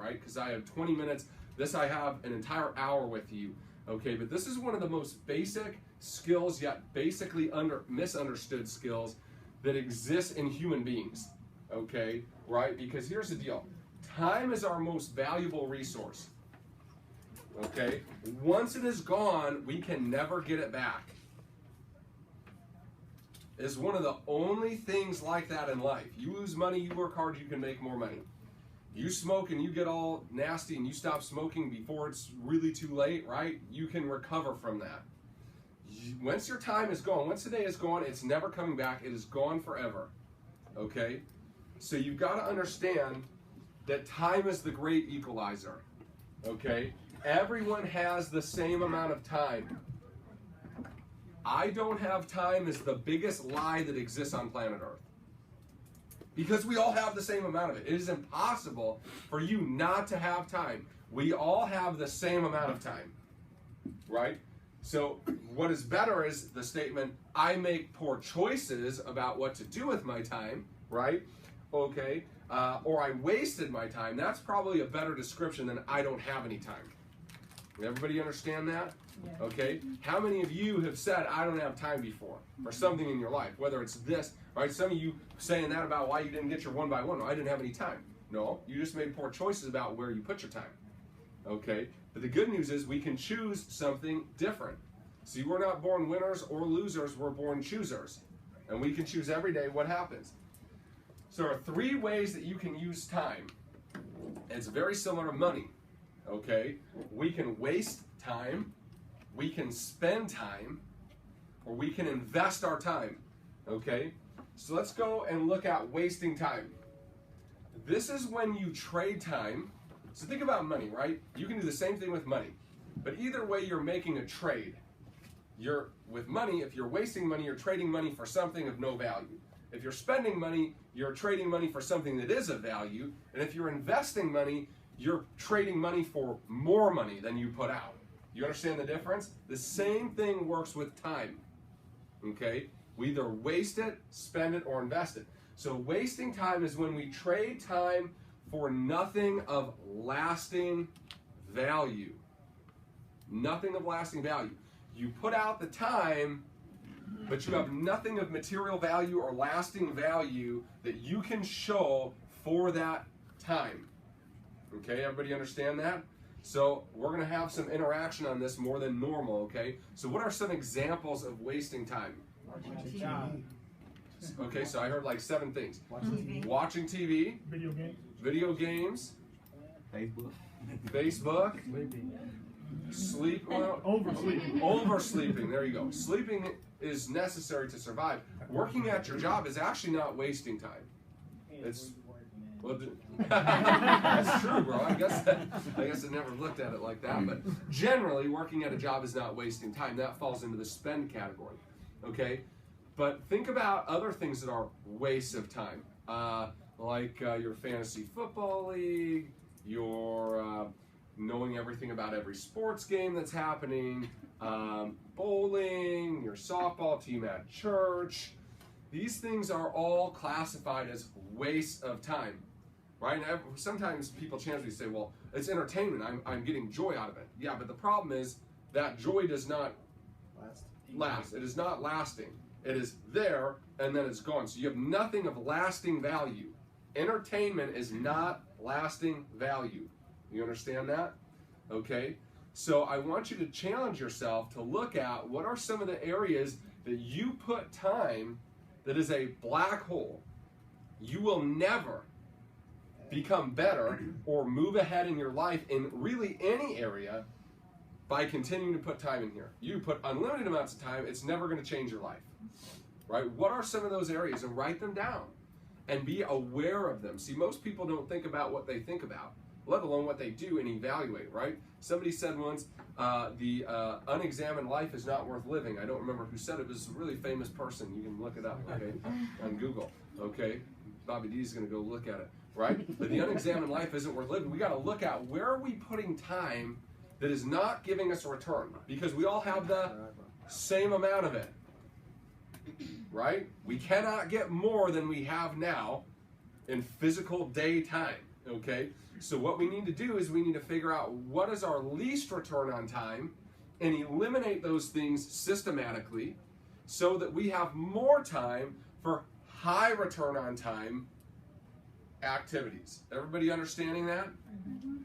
right? Because I have 20 minutes. This I have an entire hour with you, okay? But this is one of the most basic skills, yet basically misunderstood skills that exist in human beings, okay? Right? Because here's the deal. Time is our most valuable resource, okay? Once it is gone, we can never get it back. It's one of the only things like that in life. You lose money, you work hard, you can make more money. You smoke and you get all nasty and you stop smoking before it's really too late, right? You can recover from that. Once your time is gone, once the day is gone, it's never coming back. It is gone forever, okay? So you've got to understand that time is the great equalizer, okay? Everyone has the same amount of time. I don't have time is the biggest lie that exists on planet Earth. Because we all have the same amount of it. It is impossible for you not to have time. We all have the same amount of time, right? So what is better is the statement, I make poor choices about what to do with my time, right? Okay, or I wasted my time. That's probably a better description than I don't have any time. Everybody understand that? Yeah. Okay, how many of you have said, I don't have time before, for something in your life, whether it's this, right? Some of you saying that about why you didn't get your 1 by 1. I didn't have any time. No, you just made poor choices about where you put your time. Okay, but the good news is we can choose something different. See, we're not born winners or losers, we're born choosers. And we can choose every day what happens. So there are 3 ways that you can use time. It's very similar to money. Okay, we can waste time, we can spend time, or we can invest our time. Okay, so let's go and look at wasting time. This is when you trade time. So think about money, right? You can do the same thing with money, but either way you're making a trade. You're with money, if you're wasting money, you're trading money for something of no value. If you're spending money, you're trading money for something that is of value, and if you're investing money, you're trading money for more money than you put out. You understand the difference? The same thing works with time. Okay? We either waste it, spend it, or invest it. So wasting time is when we trade time for nothing of lasting value. Nothing of lasting value. You put out the time, but you have nothing of material value or lasting value that you can show for that time. Okay, everybody understand that? So we're going to have some interaction on this more than normal, okay? So what are some examples of wasting time? Watching TV. Okay, so I heard like 7 things. Watching TV. Video games. Facebook. Oversleeping, there you go. Sleeping is necessary to survive. Working at your job is actually not wasting time. It's well, that's true, bro. I guess I never looked at it like that. But generally, working at a job is not wasting time. That falls into the spend category. Okay? But think about other things that are wastes of time. Like your fantasy football league, your knowing everything about every sports game that's happening, bowling, your softball team at church. These things are all classified as wastes of time. Right? And sometimes people challenge me and say, well, it's entertainment. I'm getting joy out of it. Yeah, but the problem is that joy does not last. It is not lasting. It is there, and then it's gone. So you have nothing of lasting value. Entertainment is not lasting value. You understand that? Okay? So I want you to challenge yourself to look at what are some of the areas that you put time that is a black hole. You will never become better or move ahead in your life in really any area by continuing to put time in here. You put unlimited amounts of time, it's never going to change your life. Right? What are some of those areas? And write them down and be aware of them. See, most people don't think about what they think about, let alone what they do and evaluate, right? Somebody said once, the unexamined life is not worth living. I don't remember who said it. It was a really famous person. You can look it up, okay, on Google, okay? Bobby D's going to go look at it, right? But the unexamined life isn't worth living. We got to look at where are we putting time that is not giving us a return, because we all have the same amount of it, right? We cannot get more than we have now in physical day time. Okay? So what we need to do is we need to figure out what is our least return on time and eliminate those things systematically so that we have more time for high return on time activities. Everybody understanding that?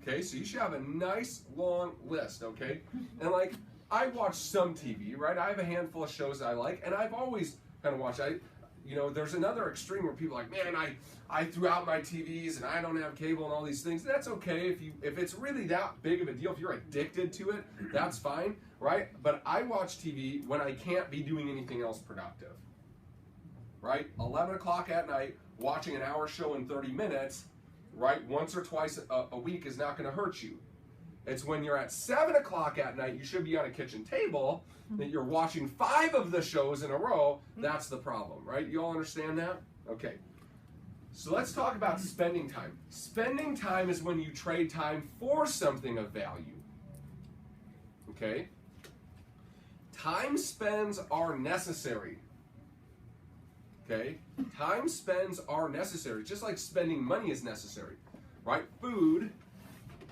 Okay, so you should have a nice long list, okay? And like, I watch some TV, right? I have a handful of shows I like, and I've always kind of watched. There's another extreme where people are like, man, I threw out my TVs and I don't have cable and all these things. That's okay if it's really that big of a deal. If you're addicted to it, that's fine, right? But I watch TV when I can't be doing anything else productive, right? 11 o'clock at night, watching an hour show in 30 minutes, right? Once or twice a week is not going to hurt you. It's when you're at 7 o'clock at night, you should be on a kitchen table, that you're watching 5 of the shows in a row. That's the problem, right? You all understand that? Okay. So let's talk about spending time. Spending time is when you trade time for something of value. Okay? Time spends are necessary. Okay? Time spends are necessary, just like spending money is necessary, right? Food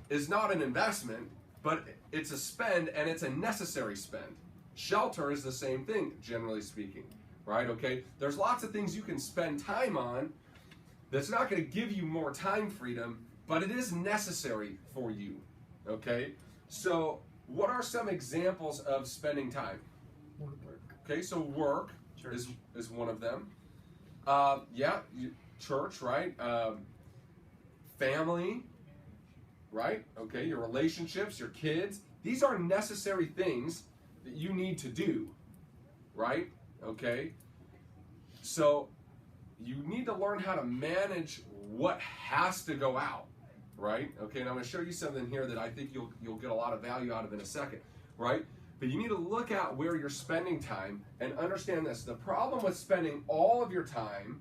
is not an investment, but it's a spend, and it's a necessary spend. Shelter is the same thing, generally speaking, right? Okay? There's lots of things you can spend time on that's not going to give you more time freedom, but it is necessary for you, okay? So what are some examples of spending time? Work. Okay, so work is one of them. Church, right? Family, right? Okay, your relationships, your kids. These are necessary things that you need to do, right? Okay? So you need to learn how to manage what has to go out, right? Okay, and I'm going to show you something here that I think you'll get a lot of value out of in a second, right? But you need to look at where you're spending time and understand this. The problem with spending all of your time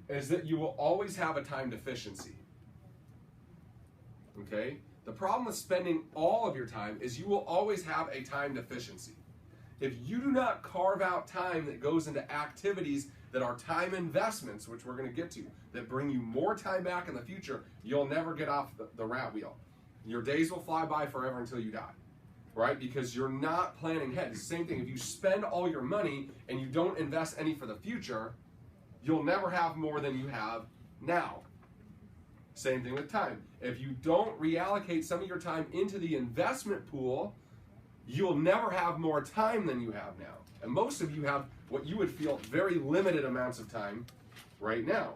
is that you will always have a time deficiency. Okay? The problem with spending all of your time is you will always have a time deficiency. If you do not carve out time that goes into activities that are time investments, which we're going to get to, that bring you more time back in the future, you'll never get off the rat wheel. Your days will fly by forever until you die, right? Because you're not planning ahead. It's the same thing. If you spend all your money and you don't invest any for the future, you'll never have more than you have now. Same thing with time. If you don't reallocate some of your time into the investment pool, you'll never have more time than you have now. And most of you have what you would feel very limited amounts of time right now.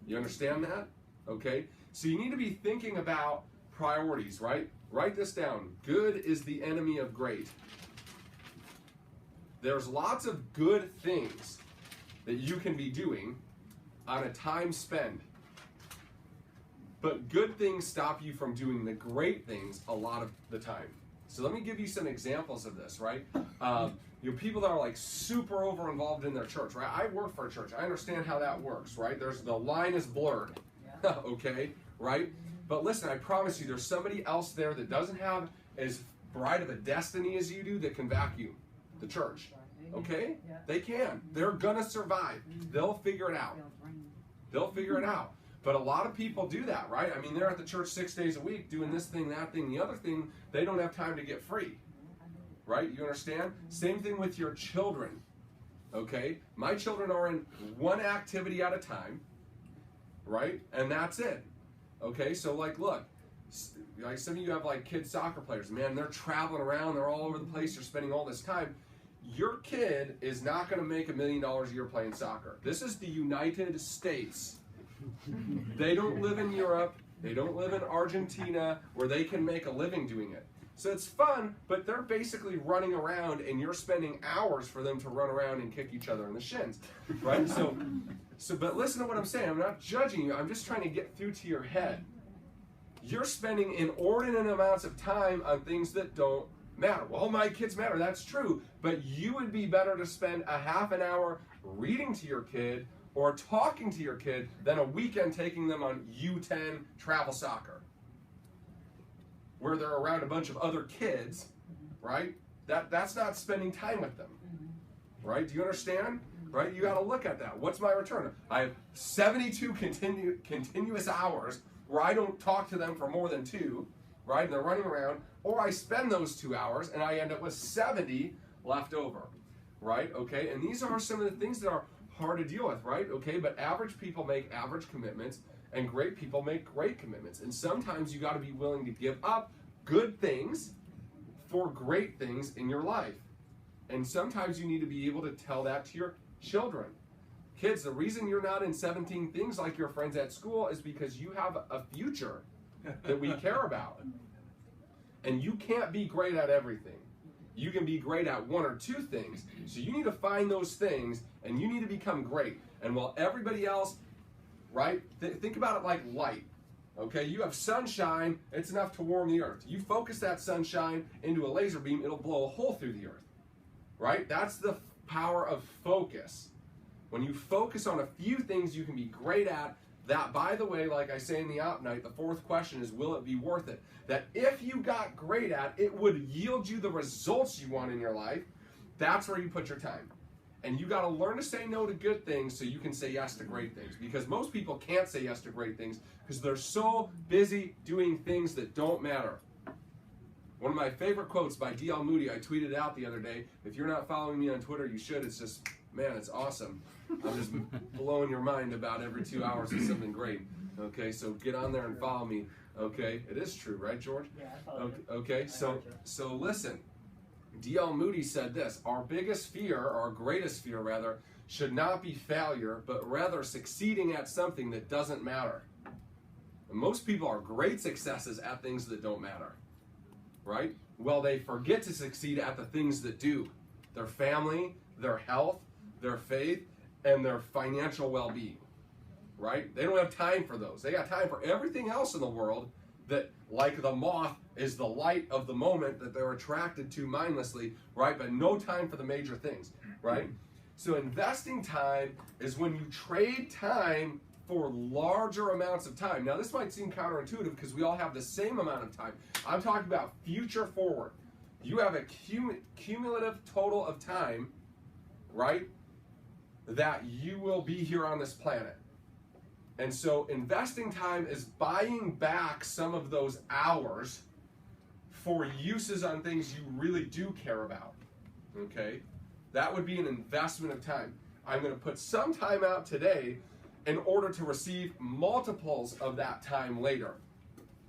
You understand that? Okay? So you need to be thinking about priorities, right? Write this down. Good is the enemy of great. There's lots of good things that you can be doing on a time spend. But good things stop you from doing the great things a lot of the time. So let me give you some examples of this, right? People that are like super over involved in their church, right? I work for a church. I understand how that works, right? The line is blurred, okay, right? But listen, I promise you, there's somebody else there that doesn't have as bright of a destiny as you do that can vacuum the church, okay? They can. They're gonna survive. They'll figure it out. They'll figure it out. But a lot of people do that, right? I mean, they're at the church 6 days a week doing this thing, that thing, the other thing. They don't have time to get free, right? You understand? Same thing with your children, okay? My children are in one activity at a time, right? And that's it, okay? So, like, look, like some of you have, like, kid soccer players. Man, they're traveling around. They're all over the place. They're spending all this time. Your kid is not going to make $1 million a year playing soccer. This is the United States. They don't live in Europe, they don't live in Argentina where they can make a living doing it. So it's fun, but they're basically running around and you're spending hours for them to run around and kick each other in the shins, right? So but listen to what I'm saying. I'm not judging you. I'm just trying to get through to your head. You're spending inordinate amounts of time on things that don't matter. Well, my kids matter. That's true. But you would be better to spend a half an hour reading to your kid or talking to your kid than a weekend taking them on U10 travel soccer, where they're around a bunch of other kids, right? That's not spending time with them, right? Do you understand? Right? You got to look at that. What's my return? I have 72 continuous hours where I don't talk to them for more than 2, right? And they're running around, or I spend those 2 hours and I end up with 70 left over, right? Okay, and these are some of the things that are hard to deal with, right? Okay, but average people make average commitments, and great people make great commitments. And sometimes you got to be willing to give up good things for great things in your life. And sometimes you need to be able to tell that to your children. Kids, the reason you're not in 17 things like your friends at school is because you have a future that we care about. And you can't be great at everything. You can be great at 1 or 2 things. So you need to find those things, and you need to become great. And while everybody else, right, think about it like light. Okay, you have sunshine, it's enough to warm the earth. You focus that sunshine into a laser beam, it'll blow a hole through the earth. Right? That's the power of focus. When you focus on a few things you can be great at, that, by the way, like I say in the Out Night, the 4th question is, will it be worth it? That if you got great at, it would yield you the results you want in your life. That's where you put your time. And you got to learn to say no to good things so you can say yes to great things. Because most people can't say yes to great things because they're so busy doing things that don't matter. One of my favorite quotes by D.L. Moody, I tweeted out the other day. If you're not following me on Twitter, you should. It's just, man, it's awesome. I'm just blowing your mind about every 2 hours with something great. Okay, so get on there and follow me. Okay, it is true, right, George? Yeah, I follow you. Okay, so listen. D.L. Moody said this: our biggest fear, or our greatest fear rather, should not be failure, but rather succeeding at something that doesn't matter. And most people are great successes at things that don't matter. Right? Well, they forget to succeed at the things that do. Their family, their health, their faith, and their financial well-being. Right? They don't have time for those. They got time for everything else in the world that, like the moth, is the light of the moment that they're attracted to mindlessly, right? But no time for the major things, right? So investing time is when you trade time for larger amounts of time. Now, this might seem counterintuitive because we all have the same amount of time. I'm talking about future forward. You have a cumulative total of time, right, that you will be here on this planet. And so investing time is buying back some of those hours for uses on things you really do care about, okay? That would be an investment of time. I'm going to put some time out today in order to receive multiples of that time later.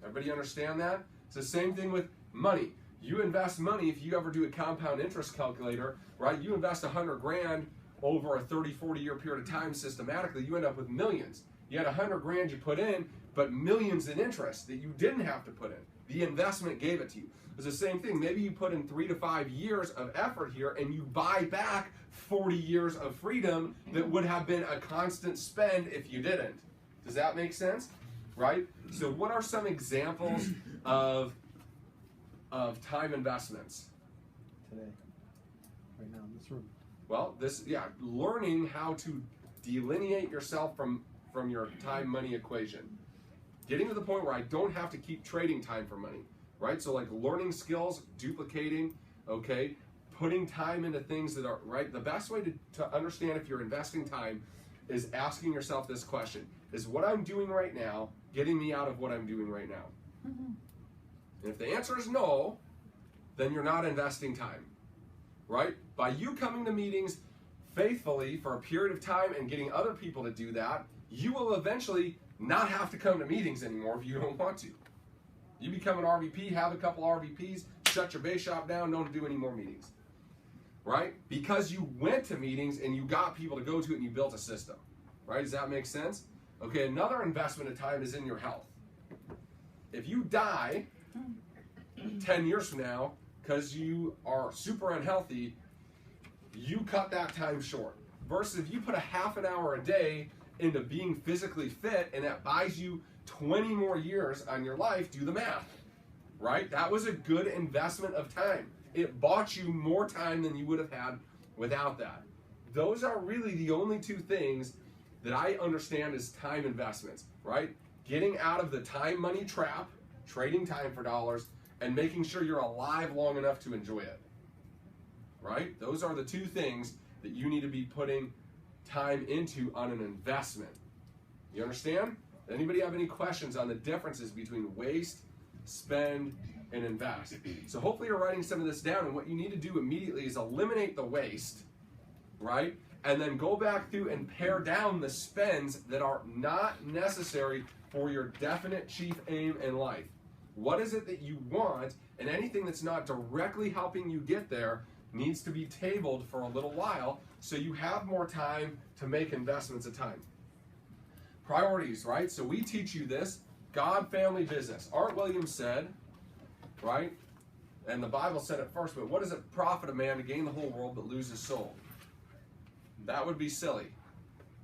Everybody understand that? It's the same thing with money. You invest money, if you ever do a compound interest calculator, right? You invest 100 grand over a 30, 40 year period of time systematically, you end up with millions. You had 100 grand you put in, but millions in interest that you didn't have to put in. The investment gave it to you. It's the same thing. Maybe you put in 3 to 5 years of effort here and you buy back 40 years of freedom that would have been a constant spend if you didn't. Does that make sense? Right? So what are some examples of time investments? Today. Right now in this room. Well, learning how to delineate yourself from your time-money equation. Getting to the point where I don't have to keep trading time for money, right? So like learning skills, duplicating, okay? Putting time into things that are, right? The best way to understand if you're investing time is asking yourself this question: is what I'm doing right now getting me out of what I'm doing right now? Mm-hmm. And if the answer is no, then you're not investing time, right? By you coming to meetings faithfully for a period of time and getting other people to do that, you will eventually not have to come to meetings anymore if you don't want to. You become an RVP, have a couple RVPs, shut your base shop down, don't do any more meetings. Right? Because you went to meetings and you got people to go to it and you built a system. Right? Does that make sense? Okay, another investment of time is in your health. If you die 10 years from now because you are super unhealthy, you cut that time short. Versus if you put a half an hour a day into being physically fit and that buys you 20 more years on your life, do the math, right? That was a good investment of time. It bought you more time than you would have had without that. Those are really the only two things that I understand as time investments, right? Getting out of the time-money trap, trading time for dollars, and making sure you're alive long enough to enjoy it, right? Those are the two things that you need to be putting time into on an investment. You understand? Anybody have any questions on the differences between waste, spend, and invest? So hopefully you're writing some of this down, and what you need to do immediately is eliminate the waste, right? And then go back through and pare down the spends that are not necessary for your definite chief aim in life. What is it that you want? And anything that's not directly helping you get there needs to be tabled for a little while so you have more time to make investments of time. Priorities, right? So we teach you this. God, family, business. Art Williams said, right? And the Bible said it first, but what does it profit a man to gain the whole world but lose his soul? That would be silly,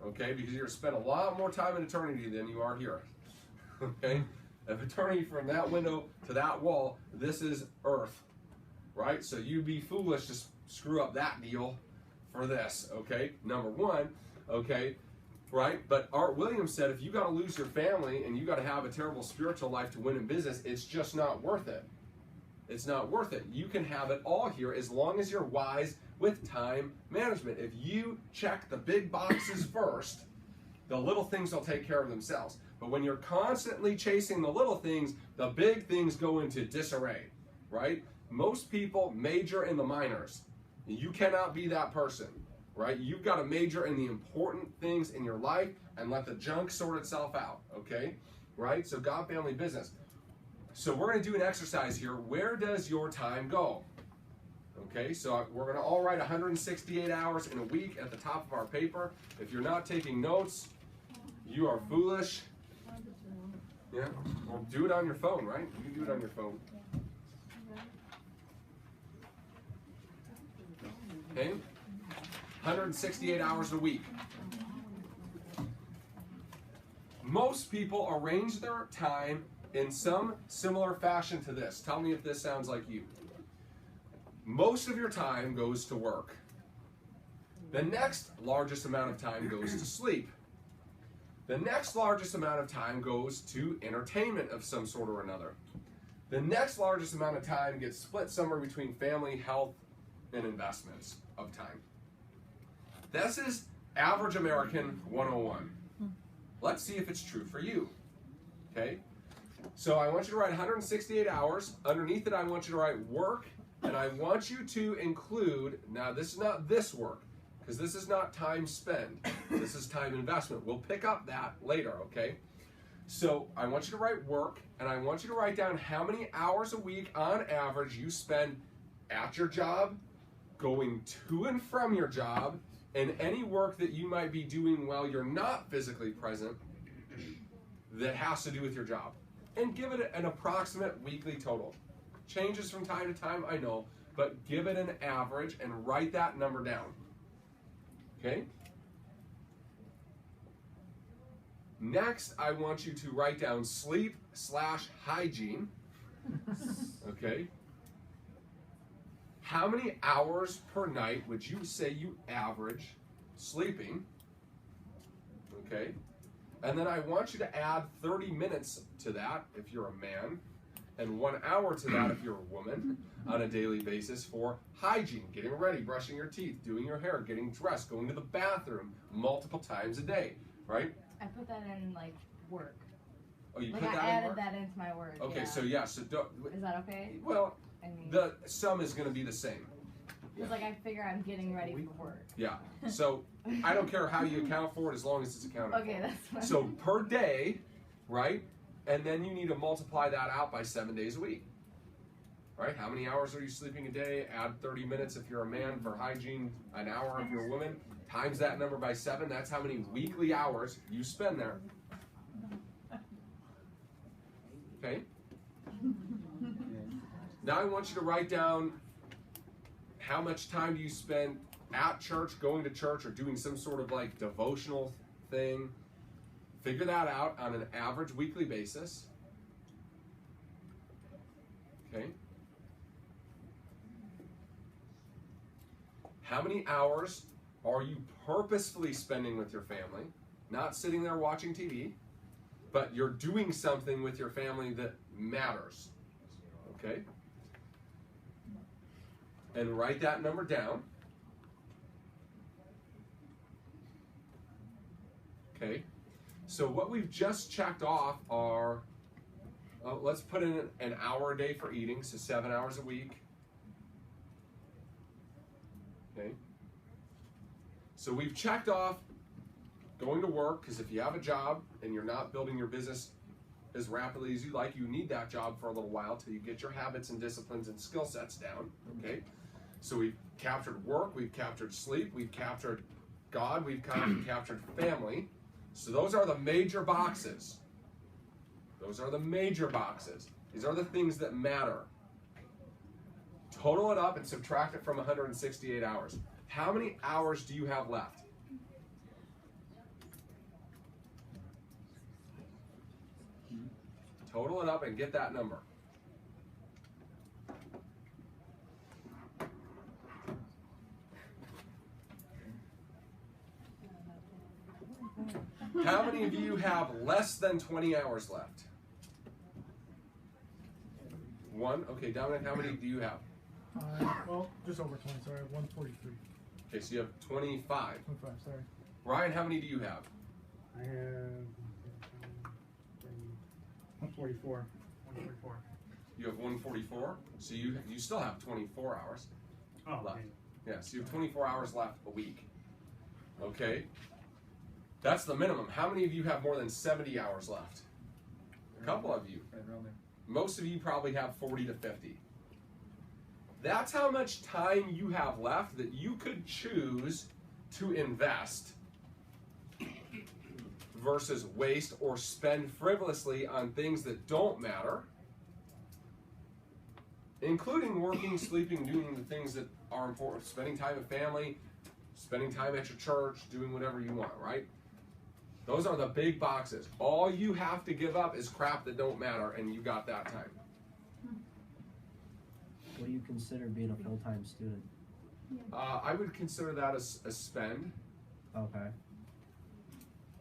okay? Because you're going to spend a lot more time in eternity than you are here, okay? Of eternity from that window to that wall, this is earth, right? So you'd be foolish to screw up that deal for this, okay? Number one, okay? Right? But Art Williams said if you got to lose your family and you got to have a terrible spiritual life to win in business, it's just not worth it. It's not worth it. You can have it all here as long as you're wise with time management. If you check the big boxes first, the little things will take care of themselves. But when you're constantly chasing the little things, the big things go into disarray, right? Most people major in the minors. You cannot be that person. Right? You've got to major in the important things in your life and let the junk sort itself out, okay? Right? So God, family, business. So we're going to do an exercise here. Where does your time go? Okay, so we're going to all write 168 hours in a week at the top of our paper. If you're not taking notes, you are foolish. Yeah, well, do it on your phone, right? You can do it on your phone. Okay? 168 hours a week. Most people arrange their time in some similar fashion to this. Tell me if this sounds like you. Most of your time goes to work. The next largest amount of time goes to sleep. The next largest amount of time goes to entertainment of some sort or another. The next largest amount of time gets split somewhere between family, health, and investments of time. This is average American 101. Let's see if it's true for you. Okay? So I want you to write 168 hours. Underneath it, I want you to write work, and I want you to include, now this is not this work, because this is not time spent. This is time investment. We'll pick up that later, okay? So I want you to write work, and I want you to write down how many hours a week on average you spend at your job, going to and from your job, and any work that you might be doing while you're not physically present that has to do with your job. And give it an approximate weekly total. Changes from time to time, I know, but give it an average and write that number down. Okay? Next, I want you to write down sleep/hygiene. Okay? How many hours per night would you say you average sleeping? Okay? And then I want you to add 30 minutes to that if you're a man, and 1 hour to that if you're a woman on a daily basis for hygiene, getting ready, brushing your teeth, doing your hair, getting dressed, going to the bathroom multiple times a day, right? I put that in like work. Oh, you Like put I that in added work? that into my work. Okay, yeah. so yeah, so don't, Is that okay? well, I mean, the sum is going to be the same. it's like I figure I'm getting ready for work. Yeah, so I don't care how you account for it as long as it's accounted Okay, for. that's fine. So per day, right? And then you need to multiply that out by 7 days a week. Right? How many hours are you sleeping a day? Add 30 minutes if you're a man for hygiene, an hour if you're a woman. Times that number by 7. That's how many weekly hours you spend there. Okay? Now I want you to write down how much time do you spend at church, going to church, or doing some sort of like devotional thing. Figure that out on an average weekly basis. Okay? How many hours are you purposefully spending with your family? Not sitting there watching TV, but you're doing something with your family that matters. Okay? And write that number down. Okay? So what we've just checked off are, let's put in an hour a day for eating, so 7 hours a week. Okay. So we've checked off going to work, because if you have a job and you're not building your business as rapidly as you like, you need that job for a little while till you get your habits and disciplines and skill sets down. Okay. So we've captured work, we've captured sleep, we've captured God, we've captured family. So those are the major boxes. Those are the major boxes. These are the things that matter. Total it up and subtract it from 168 hours. How many hours do you have left? Total it up and get that number. How many of you have less than 20 hours left? One? Okay, Dominic, how many do you have? Well, just over 20, sorry, 143. Okay, so you have 25. 25, sorry. Ryan, how many do you have? I have 144. 144. You have 144, so you still have 24 hours Oh, left. okay. Yeah, so you have 24 hours left a week. Okay? That's the minimum. How many of you have more than 70 hours left? A couple of you. Right around there. Most of you probably have 40 to 50. That's how much time you have left that you could choose to invest versus waste or spend frivolously on things that don't matter, including working, sleeping, doing the things that are important, spending time with family, spending time at your church, doing whatever you want, right? Those are the big boxes. All you have to give up is crap that don't matter, and you got that time. What do you consider being a full-time student? I would consider that a spend. Okay.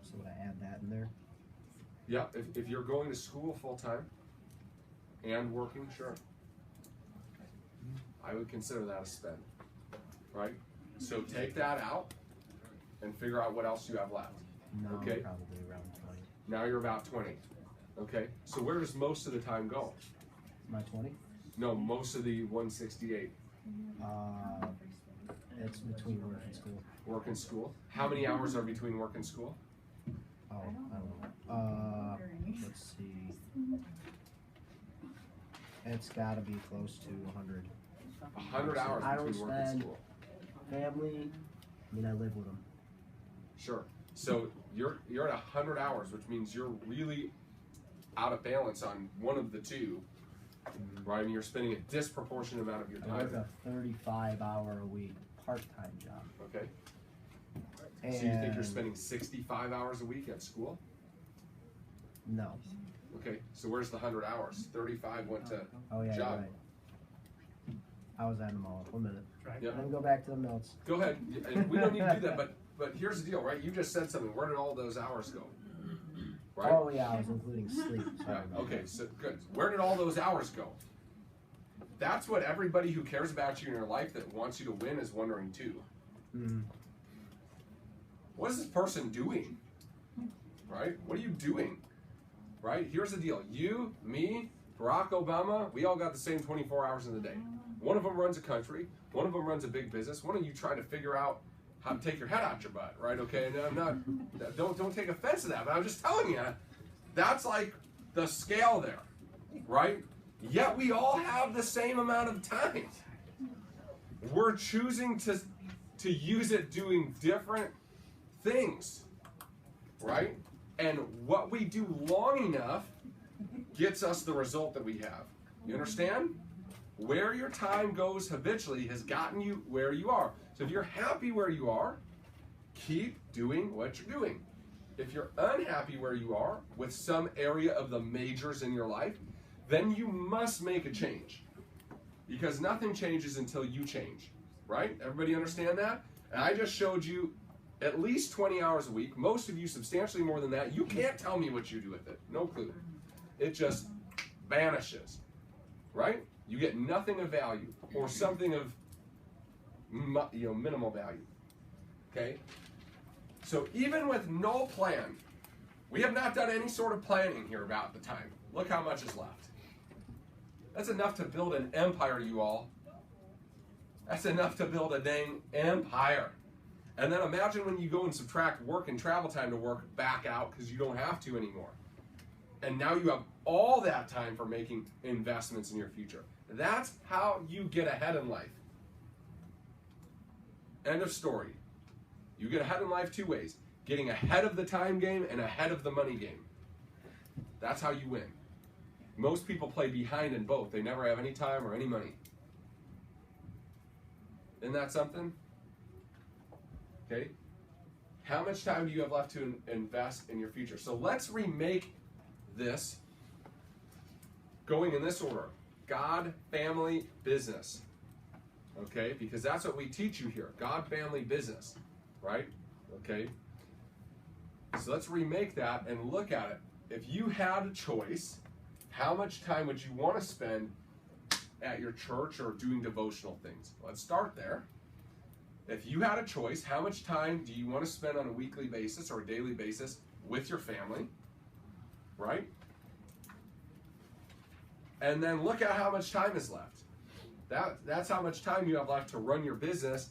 So would I add that in there? Yeah, if you're going to school full-time and working, sure. I would consider that a spend, right? So take that out and figure out what else you have left. No, Okay. probably around 20. Now you're about 20. Okay, so where does most of the time go? My 20? No, most of the 168. It's between work and school. Work and school. How many hours are between work and school? Oh, I don't know. Let's see. It's gotta be close to 100. 100 hours I don't between work and spend- school. Family, I mean, I live with them. Sure. So you're at 100 hours, which means you're really out of balance on one of the two, right? And you're spending a disproportionate amount of your I work time. a 35-hour-a-week part-time job. Okay. And So you think you're spending 65 hours a week at school? No. Okay. So where's the 100 hours? 35 went to Oh, yeah, you're job. right. I was adding them all up. 1 minute. Yep. Let me go back to the notes. Go ahead. And we don't need to do that, but here's the deal, right? You just said something. Where did all those hours go? Right? Oh, yeah, I was including sleep. Sorry Yeah, about okay, that. so good. Where did all those hours go? That's what everybody who cares about you in your life that wants you to win is wondering too. Mm. What is this person doing? Right? What are you doing? Right? Here's the deal. You, me, Barack Obama, we all got the same 24 hours in the day. One of them runs a country. One of them runs a big business. One of you trying to figure out how to take your head out your butt, right? Okay, and I'm not, don't take offense to that, but I'm just telling you, that's like the scale there, right? Yet we all have the same amount of time. We're choosing to use it doing different things, right? And what we do long enough gets us the result that we have. You understand? Where your time goes habitually has gotten you where you are. So if you're happy where you are, keep doing what you're doing. If you're unhappy where you are with some area of the majors in your life, then you must make a change. Because nothing changes until you change, right? Everybody understand that? And I just showed you at least 20 hours a week. Most of you substantially more than that. You can't tell me what you do with it. No clue. It just vanishes, right? You get nothing of value or something of minimal value. Okay? So even with no plan, We have not done any sort of planning here about the time. Look how much is left. That's enough to build an empire, you all. That's enough to build a dang empire. And then imagine when you go and subtract work and travel time to work back out because you don't have to anymore. And now you have all that time for making investments in your future. That's how you get ahead in life. End of story. You get ahead in life two ways. Getting ahead of the time game and ahead of the money game. That's how you win. Most people play behind in both. They never have any time or any money. Isn't that something? Okay. How much time do you have left to invest in your future? So let's remake this going in this order. God, family, business. Okay? Because that's what we teach you here. God, family, business. Right? Okay? So let's remake that and look at it. If you had a choice, how much time would you want to spend at your church or doing devotional things? Let's start there. If you had a choice, how much time do you want to spend on a weekly basis or a daily basis with your family? Right? And then look at how much time is left. That's how much time you have left to run your business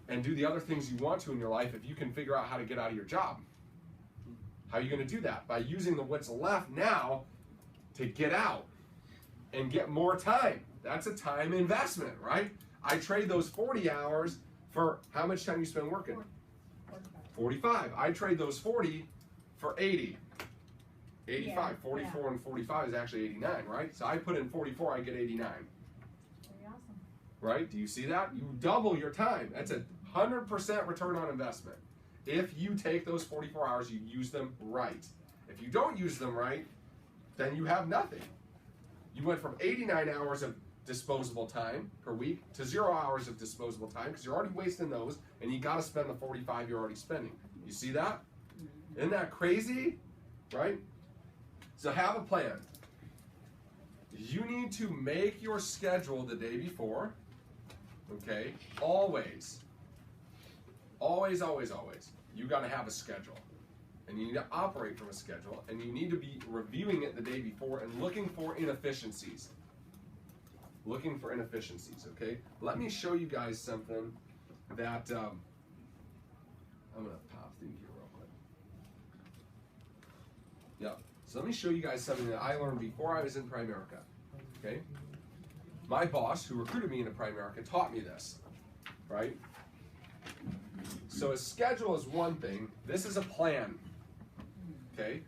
and do the other things you want to in your life if you can figure out how to get out of your job. How are you going to do that? By using what's left now to get out and get more time. That's a time investment, right? I trade those 40 hours for how much time you spend working? 45. I trade those 40 for 80. 85. Yeah, 44 and 45 is actually 89, right? So I put in 44, I get 89. Very awesome. Right? Do you see that? You double your time. That's a 100% return on investment. If you take those 44 hours, you use them right. If you don't use them right, then you have nothing. You went from 89 hours of disposable time per week to 0 hours of disposable time because you're already wasting those and you got to spend the 45 you're already spending. You see that? Isn't that crazy? Right? So have a plan. You need to make your schedule the day before. Okay? Always. Always, always, always. You got to have a schedule. And you need to operate from a schedule. And you need to be reviewing it the day before and looking for inefficiencies. Looking for inefficiencies, okay? Let me show you guys something that I'm going to pop through here real quick. Yep. So let me show you guys something that I learned before I was in Primerica, okay? My boss, who recruited me into Primerica, taught me this, right? So a schedule is one thing. This is a plan, okay?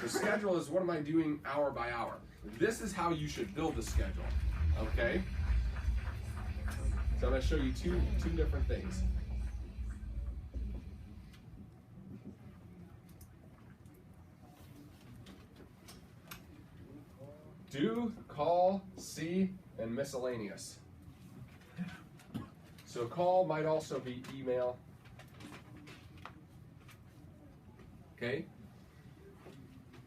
So schedule is what am I doing hour by hour. This is how you should build the schedule, okay? So I'm going to show you two different things. Do, call, see, and miscellaneous. So call might also be email. Okay?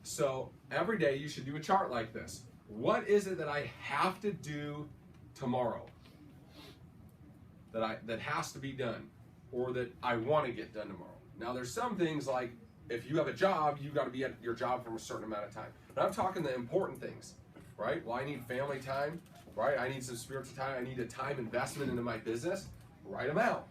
So every day you should do a chart like this. What is it that I have to do tomorrow? That has to be done, or that I want to get done tomorrow. Now there's some things like if you have a job, you got to be at your job for a certain amount of time. But I'm talking the important things, right? Well, I need family time, right? I need some spiritual time. I need a time investment into my business. Write them out.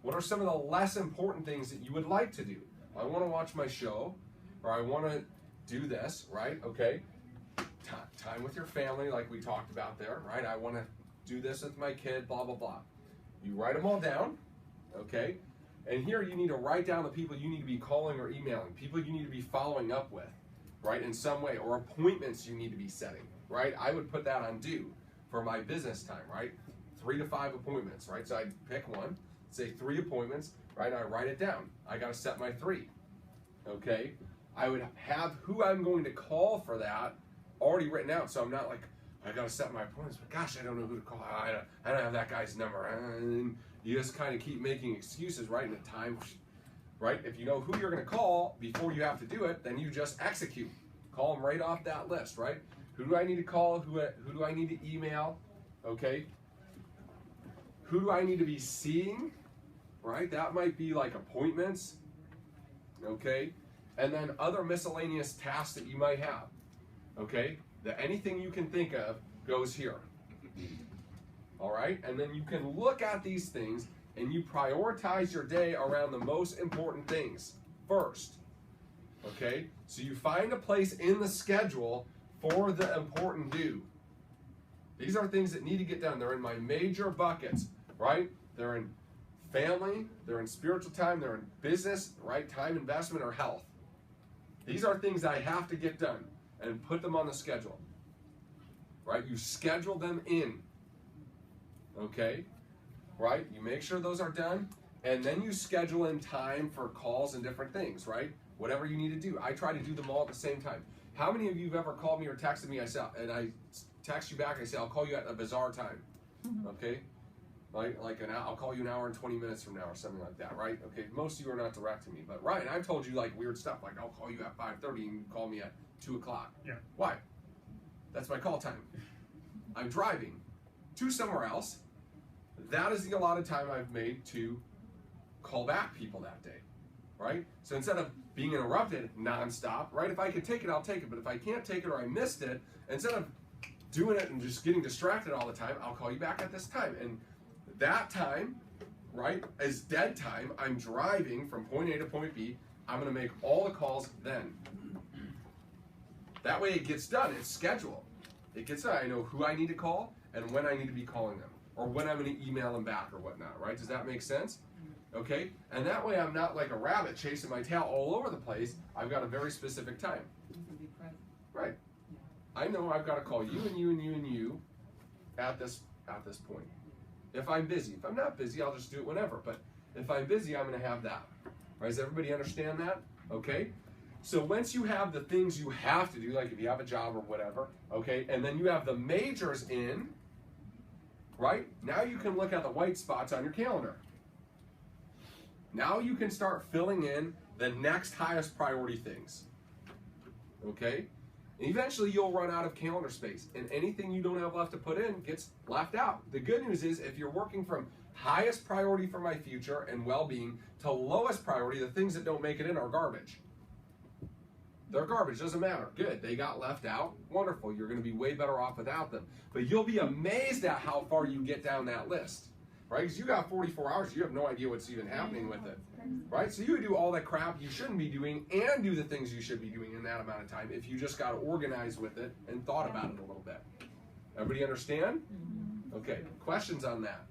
What are some of the less important things that you would like to do? I want to watch my show, or I want to do this, right? Okay. Time with your family, like we talked about there, right? I want to do this with my kid, blah, blah, blah. You write them all down, okay? And here you need to write down the people you need to be calling or emailing, people you need to be following up with, right, in some way, or appointments you need to be setting, right? I would put that on due for my business time, right? 3 to 5 appointments, right? So I'd pick one, say 3 appointments, right? I write it down. I got to set my 3, okay? I would have who I'm going to call for that already written out, so I'm not like, I got to set my appointments, but gosh, I don't know who to call. I don't have that guy's number. And you just kind of keep making excuses, right? In the time, right? If you know who you're going to call before you have to do it, then you just execute. Call them right off that list, right? Who do I need to call? Who do I need to email? Okay. Who do I need to be seeing? Right? That might be like appointments. Okay. and then other miscellaneous tasks that you might have. Okay? That anything you can think of goes here. All right? And then you can look at these things and you prioritize your day around the most important things first. Okay? So you find a place in the schedule for the important due. These are things that need to get done. They're in my major buckets, right? They're in family, they're in spiritual time, they're in business, right? Time investment or health. These are things I have to get done and put them on the schedule, right? You schedule them in, okay? Right? You make sure those are done, and then you schedule in time for calls and different things, right? Whatever you need to do. I try to do them all at the same time. How many of you have ever called me or texted me, and I text you back, I say, I'll call you at a bizarre time, okay? I'll call you an hour and 20 minutes from now or something like that, right? Okay, most of you are not direct to me, but Ryan, I've told you like weird stuff, like I'll call you at 5:30 and you call me at 2 o'clock. Yeah. Why? That's my call time. I'm driving to somewhere else. That is the allotted time I've made to call back people that day, right? So instead of being interrupted nonstop, right? If I can take it, I'll take it. But if I can't take it or I missed it, instead of doing it and just getting distracted all the time, I'll call you back at this time. And that time, right, is dead time. I'm driving from point A to point B. I'm going to make all the calls then. That way it gets done. It's scheduled. It gets done. I know who I need to call and when I need to be calling them, or when I'm going to email them back or whatnot, right? Does that make sense? Okay? And that way I'm not like a rabbit chasing my tail all over the place. I've got a very specific time. Right. I know I've got to call you and you and you and you at this point. If I'm busy. If I'm not busy, I'll just do it whenever. But if I'm busy, I'm going to have that. Right? Does everybody understand that? Okay? So once you have the things you have to do, like if you have a job or whatever, okay, and then you have the majors in, right? Now you can look at the white spots on your calendar. Now you can start filling in the next highest priority things. Okay? And eventually you'll run out of calendar space, and anything you don't have left to put in gets left out. The good news is if you're working from highest priority for my future and well-being to lowest priority, the things that don't make it in are garbage. They're garbage, doesn't matter. Good, they got left out. Wonderful, you're going to be way better off without them. But you'll be amazed at how far you get down that list, right? Because you got 44 hours, you have no idea what's even happening with it, right? So you do all that crap you shouldn't be doing and do the things you should be doing in that amount of time if you just got organized with it and thought about it a little bit. Everybody understand? Okay, questions on that?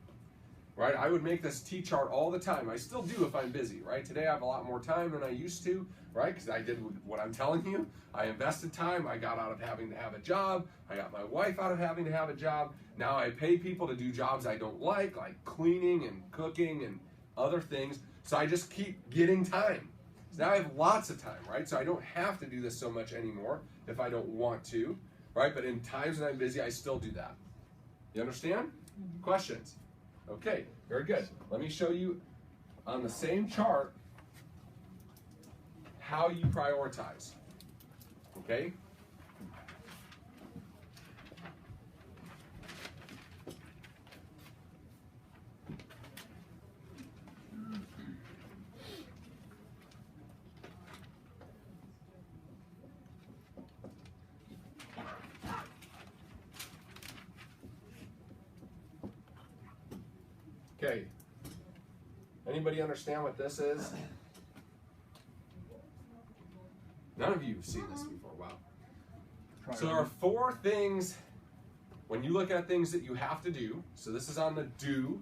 Right, I would make this T-chart all the time. I still do if I'm busy, right? Today I have a lot more time than I used to, right? Because I did what I'm telling you. I invested time. I got out of having to have a job. I got my wife out of having to have a job. Now I pay people to do jobs I don't like cleaning and cooking and other things. So I just keep getting time. So now I have lots of time, right? So I don't have to do this so much anymore if I don't want to, right? But in times when I'm busy, I still do that. You understand? Questions? Okay, very good. Let me show you on the same chart how you prioritize. Okay? Okay. Anybody understand what this is? None of you have seen this before. Wow. So there are 4 things when you look at things that you have to do. So this is on the do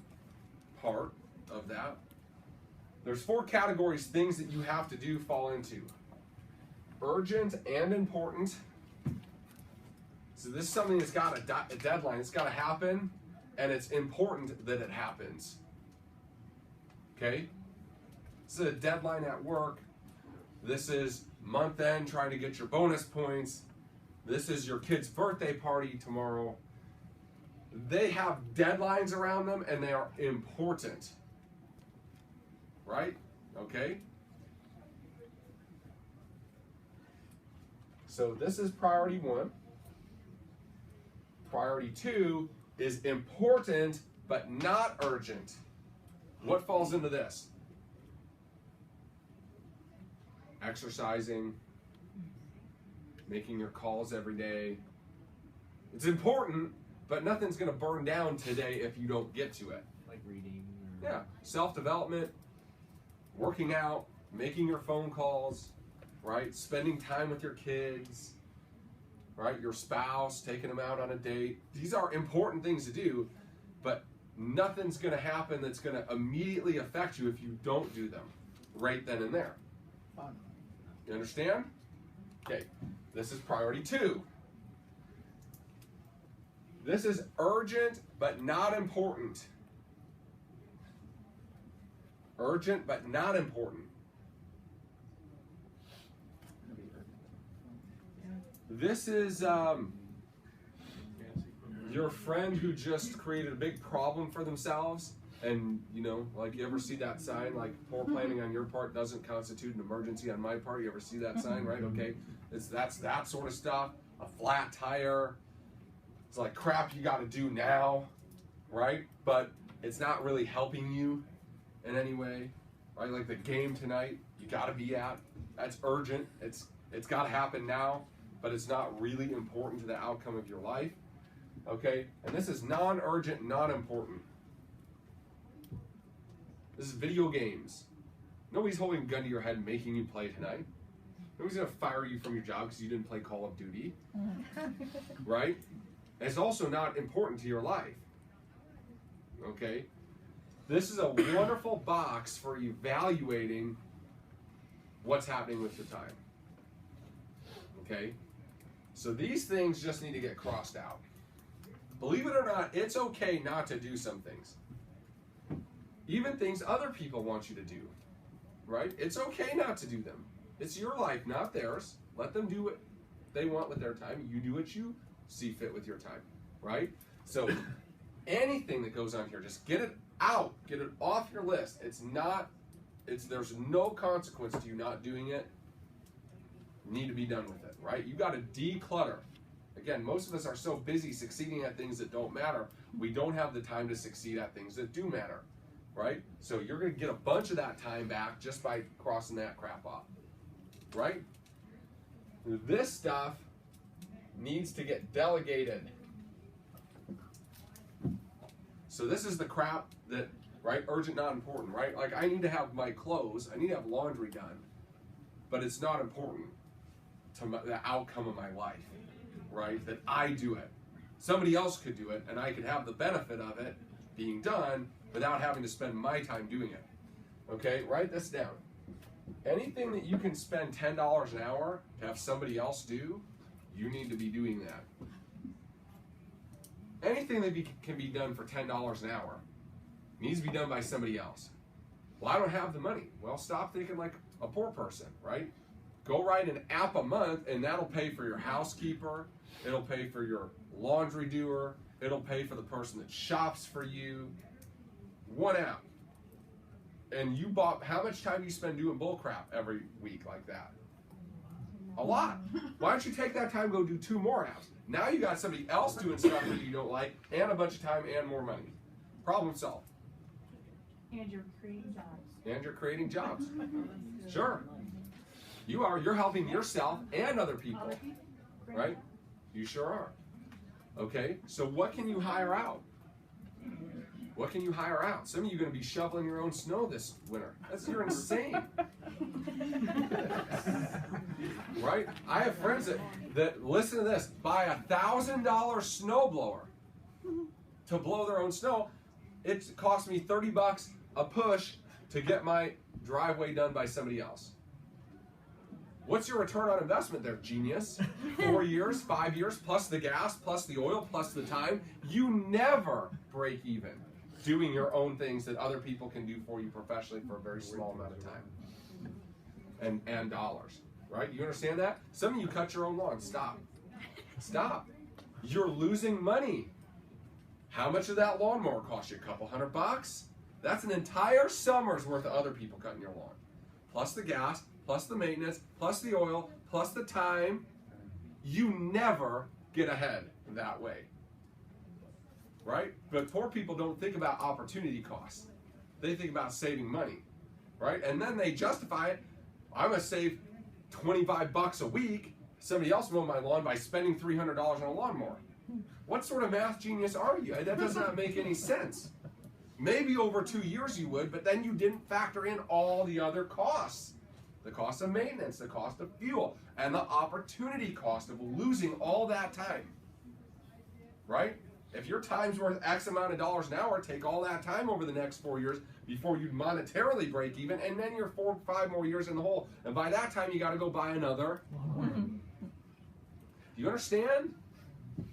part of that. There's 4 categories things that you have to do fall into. Urgent and important. So this is something that's got a deadline. It's got to happen. And it's important that it happens. Okay? This is a deadline at work. This is month end trying to get your bonus points. This is your kid's birthday party tomorrow. They have deadlines around them and they are important. Right? Okay? So this is priority 1. Priority 2 is important but not urgent. What falls into this? exercising, making your calls every day. It's important, but nothing's going to burn down today if you don't get to it. Like reading. Yeah, self-development, working out, making your phone calls, right? Spending time with your kids, right? Your spouse, taking them out on a date. These are important things to do, but nothing's going to happen that's going to immediately affect you if you don't do them right then and there. Fun. You understand? Okay, this is priority 2. This is urgent but not important. Urgent but not important. This is your friend who just created a big problem for themselves, and you know, like, you ever see that sign, like, poor planning on your part doesn't constitute an emergency on my part? You ever see that sign, right? Okay, that's that sort of stuff. A flat tire. It's like crap you got to do now, right? But it's not really helping you in any way, right? Like the game tonight, you got to be at. That's urgent. It's got to happen now, but it's not really important to the outcome of your life. Okay, and this is non-urgent, non-important. This is video games. Nobody's holding a gun to your head and making you play tonight. Nobody's gonna fire you from your job because you didn't play Call of Duty, right? And it's also not important to your life. Okay, this is a wonderful box for evaluating what's happening with your time. Okay, so these things just need to get crossed out. Believe it or not, it's okay not to do some things. Even things other people want you to do, right? It's okay not to do them. It's your life, not theirs. Let them do what they want with their time. You do what you see fit with your time, right? So anything that goes on here, just get it out. Get it off your list. There's no consequence to you not doing it. You need to be done with it, right? You got to declutter. Again, most of us are so busy succeeding at things that don't matter, we don't have the time to succeed at things that do matter, right? So you're going to get a bunch of that time back just by crossing that crap off, right? This stuff needs to get delegated. So this is the crap that, right, urgent, not important, right? Like, I need to have my clothes, I need to have laundry done, but it's not important to the outcome of my life. Right? That I do it. Somebody else could do it, and I could have the benefit of it being done without having to spend my time doing it. Okay? Write this down. Anything that you can spend $10 an hour to have somebody else do, you need to be doing that. Anything that can be done for $10 an hour needs to be done by somebody else. Well, I don't have the money. Well, stop thinking like a poor person, right? Go write an app a month, and that'll pay for your housekeeper. It'll pay for your laundry doer. It'll pay for the person that shops for you. One app. And you bought, how much time do you spend doing bull crap every week like that? A lot. Why don't you take that time and go do 2 more apps? Now you got somebody else doing stuff that you don't like, and a bunch of time and more money. Problem solved. And you're creating jobs. And you're creating jobs. Sure. You're helping yourself and other people, right? You sure are. Okay, so what can you hire out? What can you hire out? Some of you are going to be shoveling your own snow this winter. You're insane. Right? I have friends that listen to this, buy a $1,000 snowblower to blow their own snow. It cost me $30 a push to get my driveway done by somebody else. What's your return on investment there, genius? 4 years, 5 years, plus the gas, plus the oil, plus the time. You never break even doing your own things that other people can do for you professionally for a very small amount of time and dollars, right? You understand that? Some of you cut your own lawn. Stop. Stop. You're losing money. How much did that lawnmower cost you? A couple $100? That's an entire summer's worth of other people cutting your lawn. Plus the gas, plus the maintenance, plus the oil, plus the time. You never get ahead that way. Right? But poor people don't think about opportunity costs. They think about saving money. Right? And then they justify it. I'm going to save $25 a week, somebody else mowed my lawn by spending $300 on a lawnmower. What sort of math genius are you? That does not make any sense. Maybe over 2 years you would, but then you didn't factor in all the other costs. The cost of maintenance, the cost of fuel, and the opportunity cost of losing all that time. Right? If your time's worth X amount of dollars an hour, take all that time over the next 4 years before you monetarily break even, and then you're 4 or 5 more years in the hole. And by that time, you got to go buy another. Do you understand?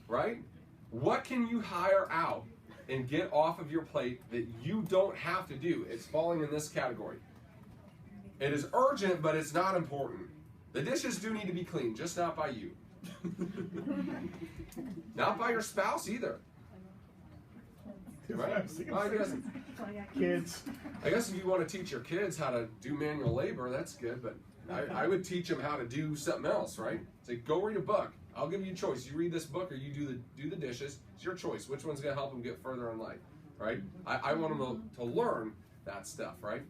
Right? What can you hire out and get off of your plate that you don't have to do? It's falling in this category. It is urgent, but it's not important. The dishes do need to be cleaned, just not by you. Not by your spouse either. Right? Well, I guess if you want to teach your kids how to do manual labor, that's good, but I would teach them how to do something else, right? Say, go read a book. I'll give you a choice. You read this book or you do the dishes. It's your choice. Which one's going to help them get further in life, right? I want them to learn that stuff, right?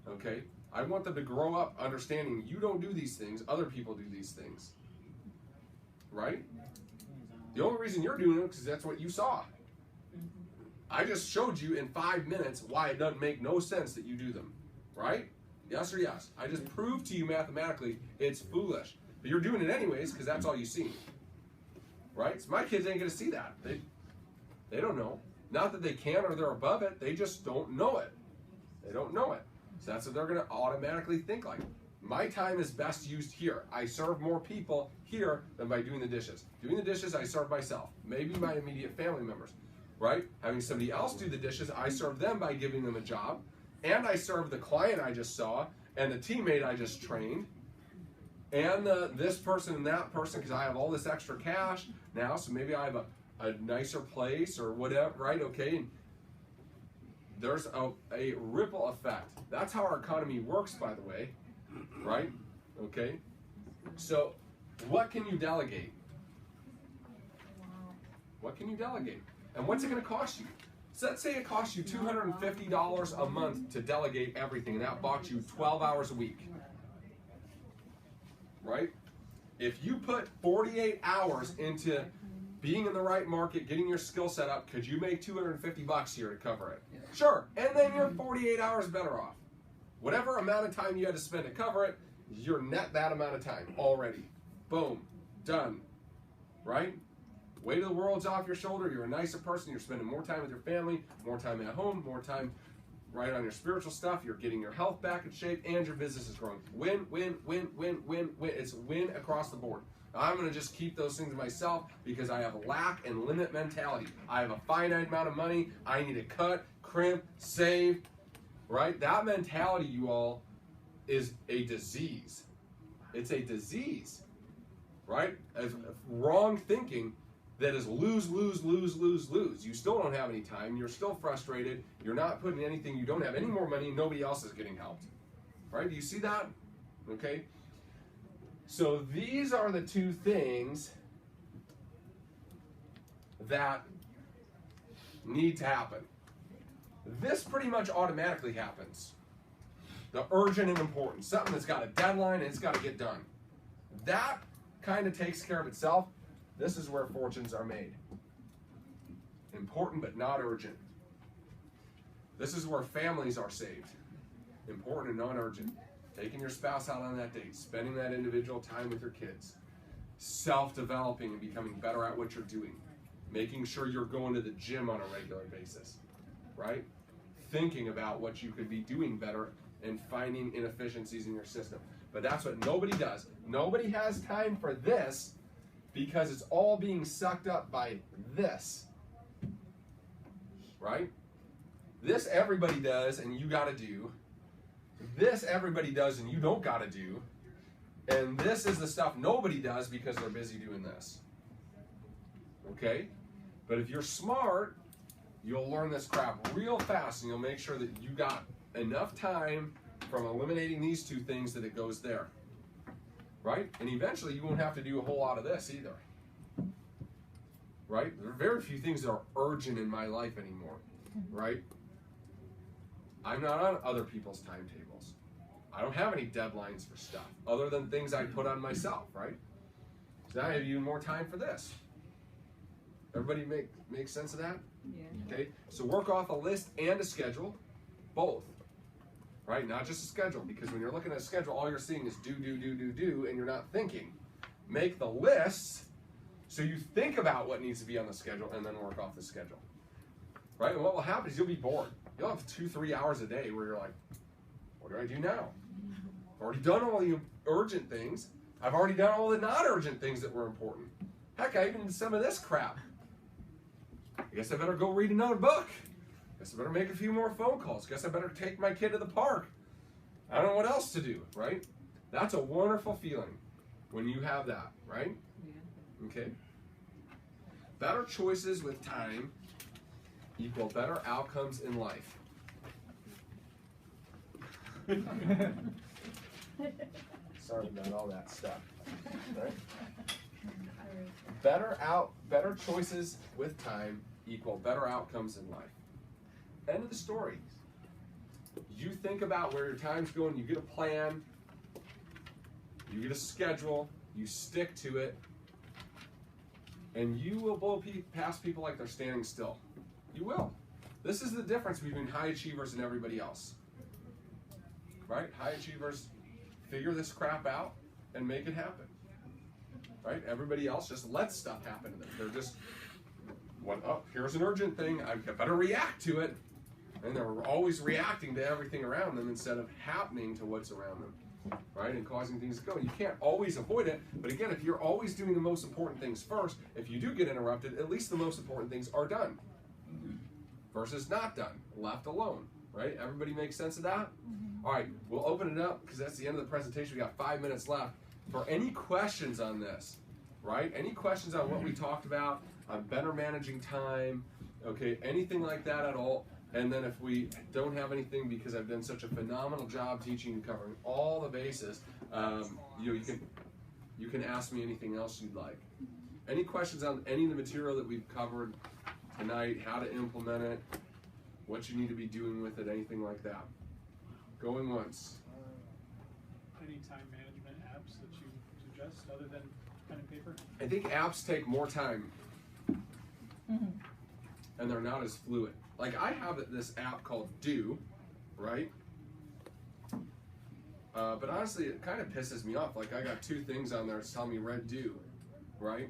Okay? I want them to grow up understanding you don't do these things, other people do these things. Right? The only reason you're doing it is because that's what you saw. I just showed you in 5 minutes why it doesn't make no sense that you do them. Right? Yes or yes? I just proved to you mathematically it's foolish. But you're doing it anyways because that's all you see. Right? So my kids ain't going to see that. They don't know. Not that they can or they're above it. They just don't know it. They don't know it. So that's what they're going to automatically think like. My time is best used here. I serve more people here than by doing the dishes. Doing the dishes, I serve myself. Maybe my immediate family members. Right? Having somebody else do the dishes, I serve them by giving them a job. And I serve the client I just saw, and the teammate I just trained, and this person and that person, because I have all this extra cash now, so maybe I have a nicer place or whatever, right? Okay, and there's a ripple effect. That's how our economy works, by the way, right? Okay, so what can you delegate? What can you delegate? And what's it going to cost you? So let's say it costs you $250 a month to delegate everything, and that bought you 12 hours a week. Right? If you put 48 hours into being in the right market, getting your skill set up, could you make $250 here to cover it? Sure. And then you're 48 hours better off. Whatever amount of time you had to spend to cover it, you're net that amount of time already. Boom. Done. Right? Weight of the world's off your shoulder. You're a nicer person. You're spending more time with your family, more time at home, more time right on your spiritual stuff. You're getting your health back in shape, and your business is growing. Win, win, win, win, win, win. It's win across the board. I'm going to just keep those things to myself because I have a lack and limit mentality. I have a finite amount of money. I need to cut, crimp, save. Right? That mentality, you all, is a disease. It's a disease. Right? As wrong thinking. That is lose, lose, lose, lose, lose. You still don't have any time. You're still frustrated. You're not putting anything. You don't have any more money. Nobody else is getting helped. Right? Do you see that? Okay. So these are the two things that need to happen. This pretty much automatically happens. The urgent and important. Something that's got a deadline and it's got to get done. That kind of takes care of itself. This is where fortunes are made. Important but not urgent. This is where families are saved. Important and not urgent. Taking your spouse out on that date. Spending that individual time with your kids. Self-developing and becoming better at what you're doing. Making sure you're going to the gym on a regular basis. Right? Thinking about what you could be doing better and finding inefficiencies in your system. But that's what nobody does. Nobody has time for this. Because it's all being sucked up by this. Right? This everybody does and you got to do. This everybody does and you don't got to do. And this is the stuff nobody does because they're busy doing this. Okay? But if you're smart, you'll learn this crap real fast and you'll make sure that you got enough time from eliminating these two things that it goes there. Right? And eventually you won't have to do a whole lot of this either. Right? There are very few things that are urgent in my life anymore. Right? I'm not on other people's timetables. I don't have any deadlines for stuff other than things I put on myself, right? So I have even more time for this. Everybody make sense of that? Yeah. Okay, so work off a list and a schedule, both, right? Not just a schedule, because when you're looking at a schedule, all you're seeing is do, and you're not thinking. Make the lists so you think about what needs to be on the schedule and then work off the schedule, right? And what will happen is you'll be bored. You'll have 2-3 hours a day where you're like, what do I do now? I've already done all the urgent things. I've already done all the non-urgent things that were important. Heck, I even did some of this crap. I guess I better go read another book. Guess I better make a few more phone calls. Guess I better take my kid to the park. I don't know what else to do, right? That's a wonderful feeling when you have that, right? Okay. Better choices with time equal better outcomes in life. Sorry about all that stuff. Right? Better choices with time equal better outcomes in life. End of the story. You think about where your time's going, you get a plan, you get a schedule, you stick to it, and you will blow past people like they're standing still. You will. This is the difference between high achievers and everybody else. Right? High achievers figure this crap out and make it happen. Right? Everybody else just lets stuff happen to them. They're just, oh, here's an urgent thing, I better react to it. And they're always reacting to everything around them instead of happening to what's around them, right? And causing things to go. You can't always avoid it, but again, if you're always doing the most important things first, if you do get interrupted, at least the most important things are done versus not done, left alone, right? Everybody makes sense of that? All right, we'll open it up because that's the end of the presentation. We got 5 minutes left. For any questions on this, right? Any questions on what we talked about, on better managing time, okay, anything like that at all? And then if we don't have anything, because I've done such a phenomenal job teaching and covering all the bases, you can ask me anything else you'd like. Any questions on any of the material that we've covered tonight, how to implement it, what you need to be doing with it, anything like that? Going once. Any time management apps that you suggest other than pen and paper? I think apps take more time, and they're not as fluid. Like I have this app called Do, right? But honestly, it kind of pisses me off. Like I got 2 things on there that's telling me red do, right?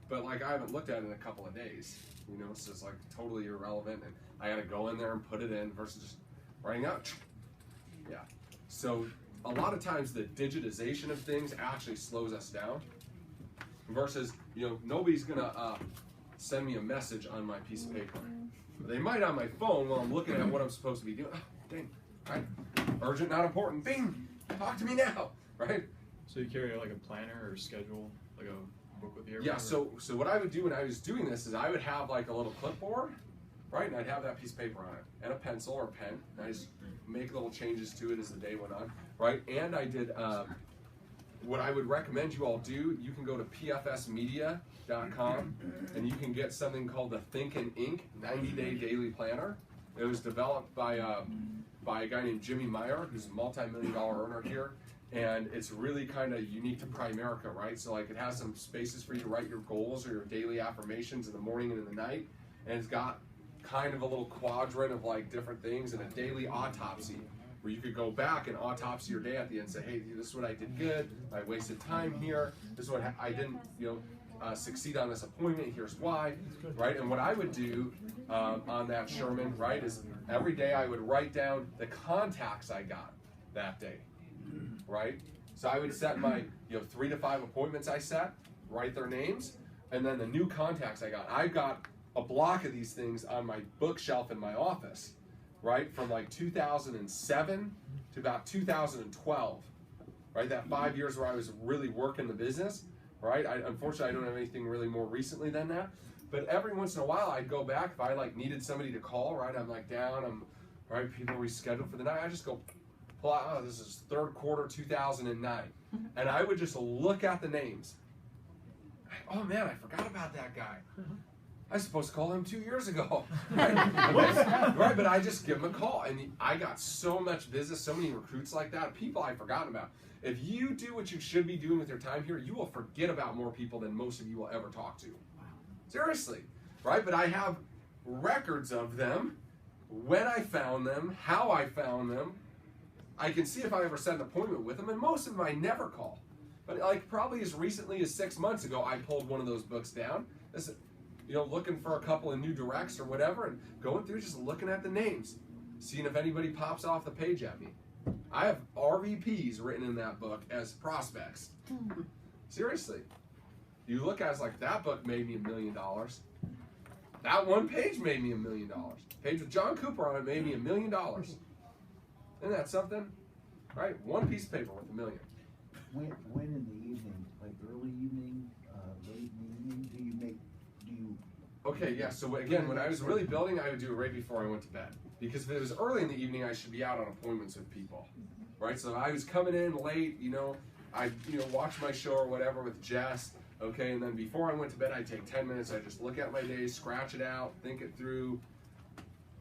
But like I haven't looked at it in a couple of days. You know, so it's like totally irrelevant, and I got to go in there and put it in versus just writing out. Yeah. So a lot of times the digitization of things actually slows us down. Versus, nobody's gonna send me a message on my piece of paper. They might on my phone while I'm looking at what I'm supposed to be doing. Oh, dang, right? Urgent, not important. Bing, talk to me now, right? So you carry like a planner or schedule, like a book with you? Yeah. So what I would do when I was doing this is I would have like a little clipboard, right? And I'd have that piece of paper on it and a pencil or a pen. And I just make little changes to it as the day went on, right? And I did. What I would recommend you all do, you can go to pfsmedia.com and you can get something called the Think and Ink 90-Day Daily Planner. It was developed by a guy named Jimmy Meyer, who's a multi-million-dollar earner here, and it's really kind of unique to Primerica, right? So like it has some spaces for you to write your goals or your daily affirmations in the morning and in the night, and it's got kind of a little quadrant of like different things and a daily autopsy, where you could go back and autopsy your day at the end and say, hey, this is what I did good, I wasted time here, this is what I didn't, succeed on this appointment, here's why, right? And what I would do on that Sherman, right, is every day I would write down the contacts I got that day, right? So I would set my, 3 to 5 appointments I set, write their names, and then the new contacts I got. I've got a block of these things on my bookshelf in my office, right, from like 2007 to about 2012, right, that 5 years where I was really working the business, right. Unfortunately, I don't have anything really more recently than that, but every once in a while I'd go back if I like needed somebody to call, right, I'm like down, right, people rescheduled for the night, I just go pull out, this is 3rd quarter 2009, and I would just look at the names. Oh man, I forgot about that guy. I was supposed to call him 2 years ago. Right? Right, but I just give him a call. And I got so much business, so many recruits like that, people I've forgotten about. If you do what you should be doing with your time here, you will forget about more people than most of you will ever talk to. Seriously, right? But I have records of them, when I found them, how I found them. I can see if I ever set an appointment with them, and most of them I never call. But like probably as recently as 6 months ago, I pulled one of those books down. This, looking for a couple of new directs or whatever, and going through just looking at the names, seeing if anybody pops off the page at me. I have RVPs written in that book as prospects. Seriously. You look at it, it's like, that book made me $1 million. That one page made me $1 million. Page with John Cooper on it made me $1 million. Isn't that something? Right? One piece of paper worth $1 million. When in the evening, like early evening, late in the evening, do you? Okay, yeah, so again, when I was really building, I would do it right before I went to bed. Because if it was early in the evening, I should be out on appointments with people. Right? So I was coming in late, I'd watch my show or whatever with Jess, okay, and then before I went to bed, I'd take 10 minutes, I'd just look at my day, scratch it out, think it through,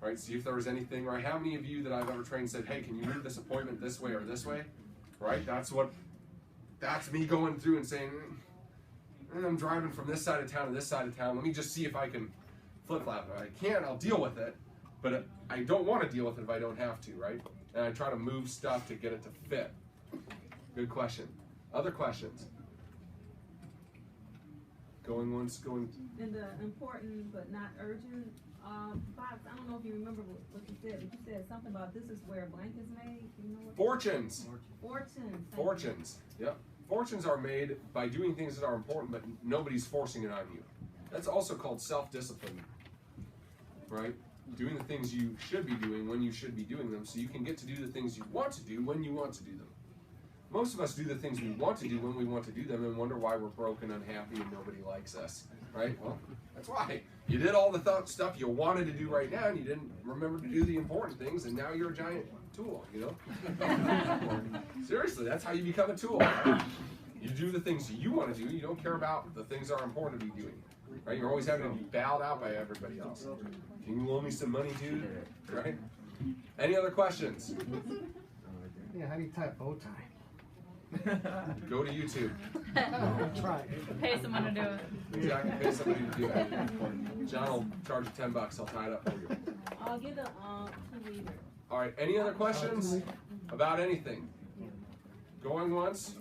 right, see if there was anything, right? How many of you that I've ever trained said, hey, can you move this appointment this way or this way? Right? That's me going through and saying, I'm driving from this side of town to this side of town. Let me just see if I can flip-flop. If I can't, I'll deal with it. But I don't want to deal with it if I don't have to, right? And I try to move stuff to get it to fit. Good question. Other questions? Going once, going... And the important but not urgent box, I don't know if you remember what you said, but you said something about this is where a blank is made. You know what? Fortunes. Fortunes. Fortunes. Yep. Fortunes are made by doing things that are important, but nobody's forcing it on you. That's also called self-discipline, right? Doing the things you should be doing when you should be doing them, so you can get to do the things you want to do when you want to do them. Most of us do the things we want to do when we want to do them and wonder why we're broken, unhappy, and nobody likes us, right? Well, that's why. You did all the stuff you wanted to do right now, and you didn't remember to do the important things, and now you're a giant tool, Seriously, that's how you become a tool. Right? You do the things you want to do, you don't care about the things that are important to be doing. Right? You're always having to be bowed out by everybody else. Can you loan me some money, dude? Right? Any other questions? Yeah, how do you tie a bow tie? Go to YouTube. Try. Pay someone to do it. Exactly. Pay somebody to do it. John will charge you $10. I'll tie it up for you. I'll get a 2-liter. All right. Any other questions about anything? Going once?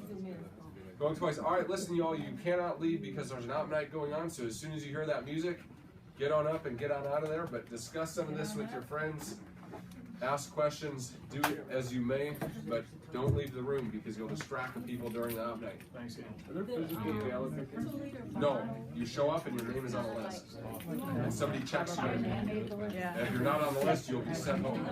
Going twice. All right. Listen, y'all. You cannot leave because there's an op night going on. So as soon as you hear that music, get on up and get on out of there. But discuss some of this with your friends. Ask questions. Do it as you may, but don't leave the room because you'll distract the people during the op night. Thanks, Ian. Are there physically available? 2-liter No, you show up and your name is on the list, and somebody checks you. Yeah. And if you're not on the list, you'll be sent home.